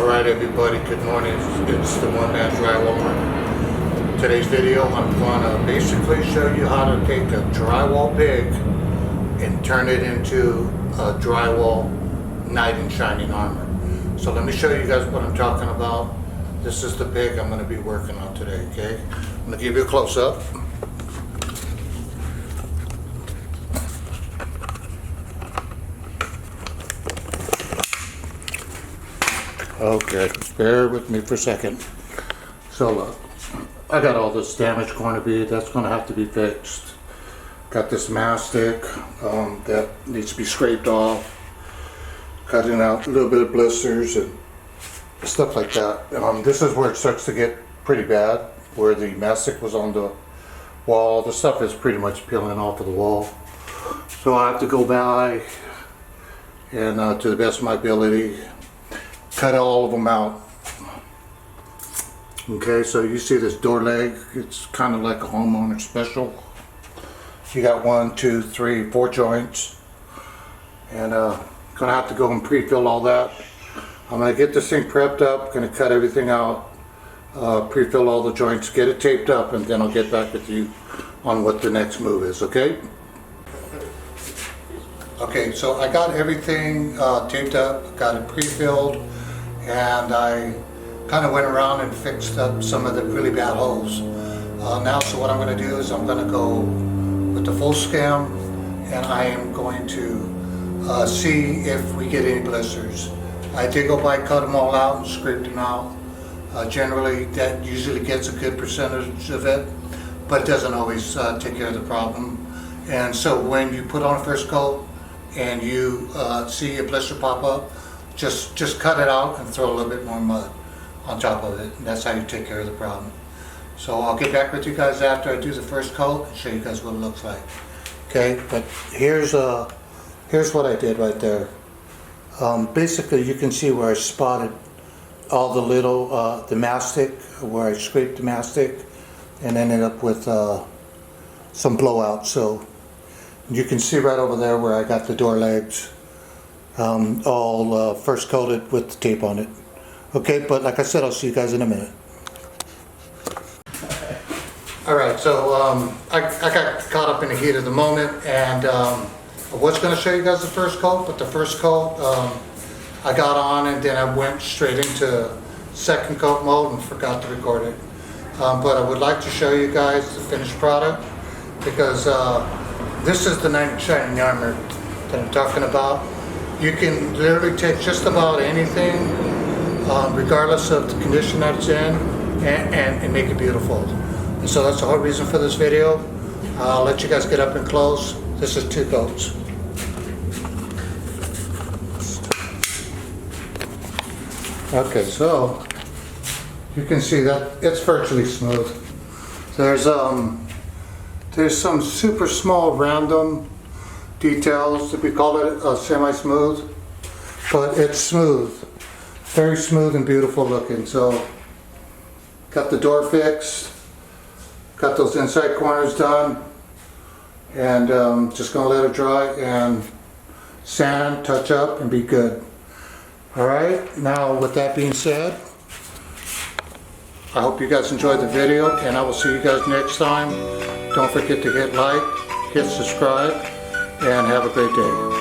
Alright everybody, good morning. It's the One Man Drywaller. Today's video I'm going to basically show you how to take a drywall pig and turn it into a drywall knight in shining armor. So let me show you guys what I'm talking about. This is the pig I'm going to be working on today, okay? I'm going to give you a close-up. Okay, bear with me for a second. So look, I got all this damage going to be, that's going to have to be fixed. Got this mastic that needs to be scraped off. Cutting out a little bit of blisters and stuff like that. This is where it starts to get pretty bad, where the mastic was on the wall. The stuff is pretty much peeling off of the wall. So I have to go by and to the best of my ability, cut all of them out. Okay, so you see this door leg, it's kind of like a homeowner special. You got 1, 2, 3, 4 joints, and gonna have to go and pre-fill all that. I'm gonna get this thing prepped up, gonna cut everything out, pre-fill all the joints, get it taped up, and then I'll get back with you on what the next move is, okay? Okay, so I got everything taped up, got it pre-filled, and I kind of went around and fixed up some of the really bad holes. Now, so what I'm going to do is I'm going to go with the full skim, and I am going to see if we get any blisters. I did go by, cut them all out and scraped them out. Generally, that usually gets a good percentage of it, but it doesn't always take care of the problem. And so when you put on a first coat and you see a blister pop up, just cut it out and throw a little bit more mud on top of it, and that's how you take care of the problem. So I'll get back with you guys after I do the first coat and show you guys what it looks like. Okay, but here's what I did right there. Basically, you can see where I spotted all the little the mastic, where I scraped the mastic and ended up with some blowouts. So you can see right over there where I got the door legs all first coated with the tape on it. Okay, but like I said, I'll see you guys in a minute. Alright, so I got caught up in the heat of the moment, and I was going to show you guys the first coat, but the first coat I got on, and then I went straight into second coat mode and forgot to record it. But I would like to show you guys the finished product, because this is the knight in shining armor that I'm talking about. You can literally take just about anything, regardless of the condition that it's in, and make it beautiful. And so that's the whole reason for this video. I'll let you guys get up and close. This is 2 coats. Okay, so you can see that it's virtually smooth. There's some super small random details, we call it semi-smooth, but it's smooth, very smooth and beautiful looking. So got the door fixed, got those inside corners done, and just gonna let it dry and sand, touch up, and be good. Alright, now with that being said, I hope you guys enjoyed the video, and I will see you guys next time. Don't forget to hit like, hit subscribe, and have a great day.